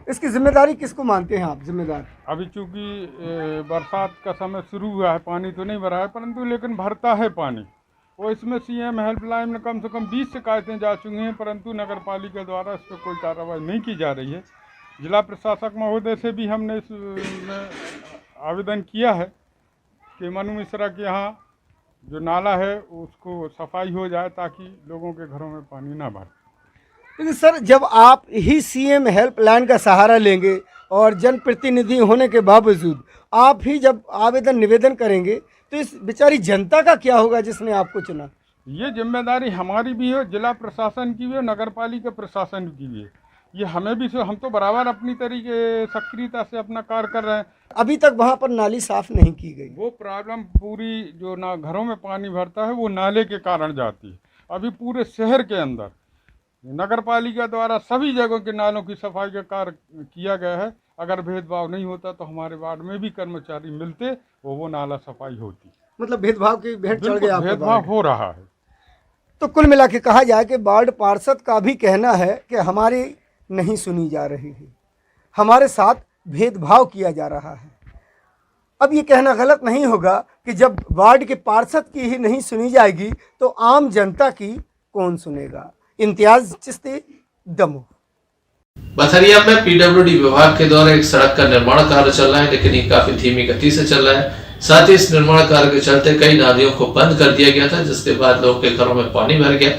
[SPEAKER 5] इसकी जिम्मेदारी किसको मानते हैं आप जिम्मेदार?
[SPEAKER 21] अभी चूँकि बरसात का समय शुरू हुआ है, पानी तो नहीं भरा है, परंतु लेकिन भरता है पानी। और इसमें CM हेल्पलाइन में कम से कम 20 शिकायतें जा चुकी हैं, परंतु नगर पालिका द्वारा इस पर कोई कार्रवाई नहीं की जा रही है। जिला प्रशासक महोदय से भी हमने इसमें आवेदन किया है कि मनु मिश्रा के यहाँ जो नाला है उसको सफाई हो जाए ताकि लोगों के घरों में पानी ना भरे।
[SPEAKER 5] लेकिन सर, जब आप ही CM हेल्पलाइन का सहारा लेंगे और जनप्रतिनिधि होने के बावजूद आप ही जब आवेदन निवेदन करेंगे तो इस बेचारी जनता का क्या होगा जिसने आपको चुना?
[SPEAKER 21] ये जिम्मेदारी हमारी भी है, जिला प्रशासन की भी है, नगर पालिका प्रशासन की भी है। ये हमें भी, हम तो बराबर अपनी तरीके सक्रियता से अपना कार्य कर रहे हैं।
[SPEAKER 5] अभी तक वहाँ पर नाली साफ नहीं की गई।
[SPEAKER 21] वो प्रॉब्लम पूरी जो ना घरों में पानी भरता है वो नाले के कारण जाती है। अभी पूरे शहर के अंदर नगर पालिका द्वारा सभी जगहों के नालों की सफाई का कार्य किया गया है। अगर भेदभाव नहीं होता तो हमारे वार्ड में भी कर्मचारी मिलते, वो नाला सफाई होती।
[SPEAKER 5] मतलब भेदभाव की भेंट चढ़ गया?
[SPEAKER 21] भेदभाव हो रहा है।
[SPEAKER 5] तो कुल मिला के कहा जाए कि वार्ड पार्षद का भी कहना है कि हमारी नहीं सुनी जा रही है, हमारे साथ भेदभाव किया जा रहा है। अब ये कहना गलत नहीं होगा कि जब वार्ड के पार्षद की ही नहीं सुनी जाएगी तो आम जनता की कौन सुनेगा। इम्तियाज चिश्ती, दमोह।
[SPEAKER 1] पथरिया में PWD विभाग के द्वारा एक सड़क का निर्माण कार्य चल रहा है, लेकिन ये काफी धीमी गति से चल रहा है। साथ ही इस निर्माण कार्य के चलते कई नालियों को बंद कर दिया गया था, जिसके बाद लोगों के घरों में पानी भर गया।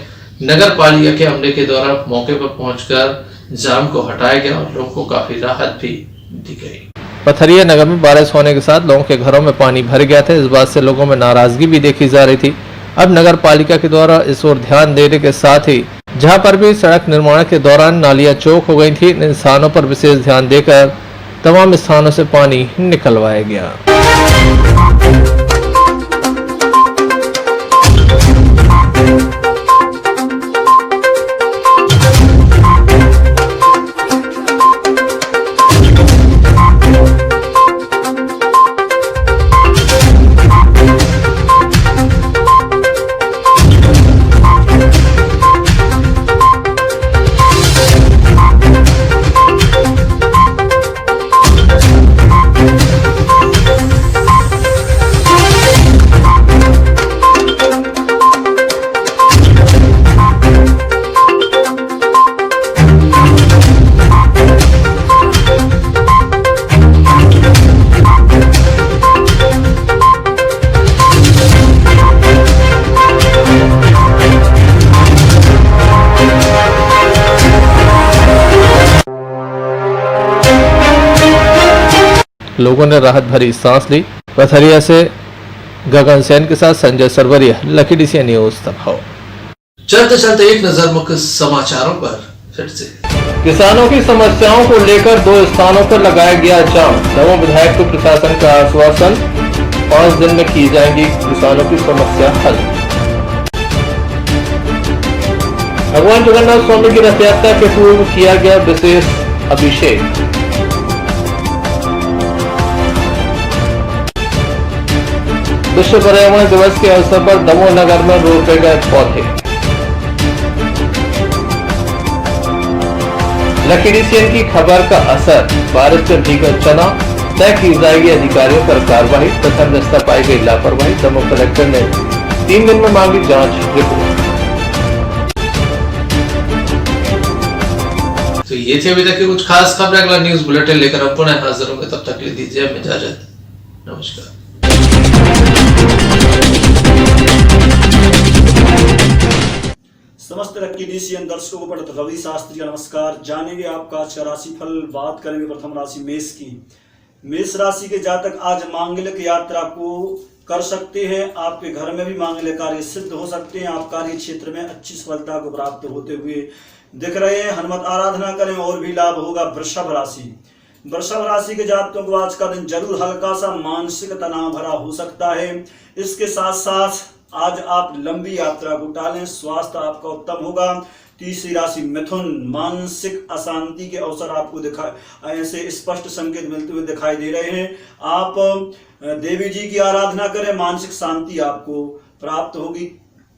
[SPEAKER 1] नगर पालिका के अमले के द्वारा मौके पर पहुंचकर जाम को हटाया गया और लोगों को काफी राहत भी दी गई।
[SPEAKER 2] पथरिया नगर में बारिश होने के साथ लोगों के घरों में पानी भर गया था। इस बात से लोगों में नाराजगी भी देखी जा रही थी। अब नगर पालिका के द्वारा इस ओर ध्यान देने के साथ ही जहां पर भी सड़क निर्माण के दौरान नालियां चौक हो गई थी, इन स्थानों पर विशेष ध्यान देकर तमाम स्थानों से पानी निकलवाया गया। लोगों ने राहत भरी सांस ली। पथरिया से गगन सेन के साथ Sanjay Sarwaria, Lucky DC News Damoh.
[SPEAKER 1] चलते चलते एक नजर मुख्य समाचारों पर फिर से।
[SPEAKER 2] किसानों की समस्याओं को लेकर 2 स्थानों पर लगाया गया जाम। दमोह विधायक को प्रशासन का आश्वासन, 5 दिन में की जाएगी किसानों की समस्या हल। भगवान जगन्नाथ स्वामी की रथ यात्रा के पूर्व किया गया विशेष अभिषेक। विश्व पर्यावरण दिवस के अवसर पर दमोह नगर में रोपे गए पौधे। लकी डीसीएन की खबर का असर, बारिश से भीगा चना, तय की जाएगी अधिकारियों पर कार्रवाई। प्रथम दस्ता पाई गई लापरवाही, दमोह कलेक्टर ने 3 दिन में मांगी जांच रिपोर्ट।
[SPEAKER 1] तो ये थे अभी तक की कुछ खास खबरें। अगला न्यूज बुलेटिन लेकर अब पुनः हाजिर होंगे, तब तक के लिए दीजिए हमें इजाजत। नमस्कार।
[SPEAKER 4] समस्त लकी डीसीएन दर्शकों को पंडित रवि शास्त्री का नमस्कार। जानेंगे आपका आज का राशिफल। बात करेंगे प्रथम राशि मेष की। मेष राशि के जातक आज मांगलिक यात्रा को कर सकते हैं। आपके घर में भी मांगलिक कार्य सिद्ध हो सकते हैं। आप कार्य क्षेत्र में अच्छी सफलता को प्राप्त होते हुए दिख रहे हैं। हनुमत आराधना करें और भी लाभ होगा। वृषभ राशि। वृषभ राशि के जातकों को आज का दिन जरूर हल्का सा मानसिक तनाव भरा हो सकता है। इसके साथ साथ आज आप लंबी यात्रा को टालें। स्वास्थ्य आपका उत्तम होगा। तीसरी राशि मिथुन। मानसिक अशांति के अवसर आपको ऐसे स्पष्ट संकेत मिलते हुए दिखाई दे रहे हैं। आप देवी जी की आराधना करें, मानसिक शांति आपको प्राप्त होगी।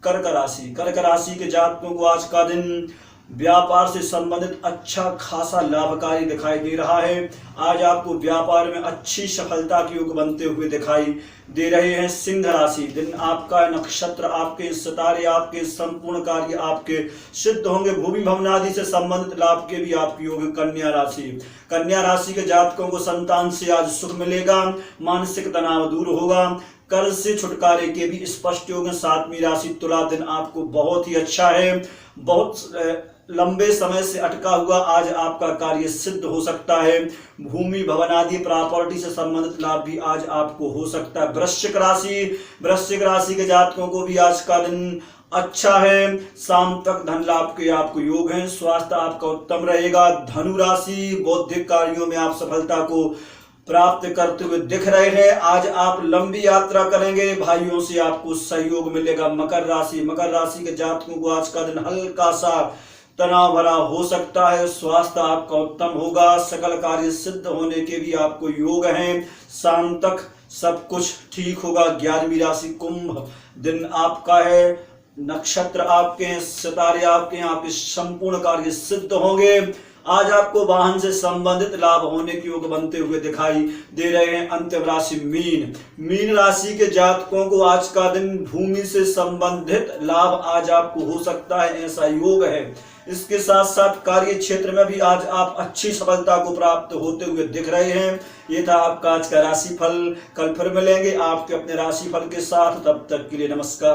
[SPEAKER 4] कर्क राशि। कर्क राशि के जातकों को आज का दिन व्यापार से संबंधित अच्छा खासा लाभकारी दिखाई दे रहा है। आज आपको व्यापार में अच्छी सफलता के योग बनते हुए दिखाई दे रहे हैं। सिंह राशि। दिन आपका, नक्षत्र आपके, सितारे आपके, संपूर्ण कार्य आपके सिद्ध होंगे। भूमि भवन आदि से संबंधित लाभ के भी आपके योग। कन्या राशि। कन्या राशि के जातकों को संतान से आज सुख मिलेगा। मानसिक तनाव दूर होगा। कर्ज से छुटकारे के भी स्पष्ट योग। 7वीं राशि तुला। दिन आपको बहुत ही अच्छा है। बहुत लंबे समय से अटका हुआ आज आपका कार्य सिद्ध हो सकता है। भूमि भवन आदि प्रॉपर्टी से संबंधित लाभ भी आज आपको हो सकता है। वृश्चिक राशि। वृश्चिक राशि के जातकों को भी आज का दिन अच्छा है। शाम तक धन लाभ के आपको योग हैं। स्वास्थ्य आपका उत्तम रहेगा। धनु राशि। बौद्धिक कार्यों में आप सफलता को प्राप्त करते हुए दिख रहे हैं। आज आप लंबी यात्रा करेंगे। भाइयों से आपको सहयोग मिलेगा। मकर राशि। मकर राशि के जातकों को आज का दिन हल्का सा तनाव भरा हो सकता है। स्वास्थ्य आपका उत्तम होगा। सकल कार्य सिद्ध होने के भी आपको योग हैं। शाम तक सब कुछ ठीक होगा। 11वीं राशि कुंभ। दिन आपका है, नक्षत्र आपके हैं, सितारे आपके हैं। आपके संपूर्ण कार्य सिद्ध होंगे। आज आपको वाहन से संबंधित लाभ होने के योग बनते हुए दिखाई दे रहे हैं। अंतिम राशि मीन। मीन राशि के जातकों को आज का दिन भूमि से संबंधित लाभ आज आपको हो सकता है, ऐसा योग है। इसके साथ साथ कार्य क्षेत्र में भी आज आप अच्छी सफलता को प्राप्त होते हुए दिख रहे हैं। ये था आपका आज का राशिफल। कल फिर मिलेंगे आपके अपने राशिफल के साथ। तब तक के लिए नमस्कार।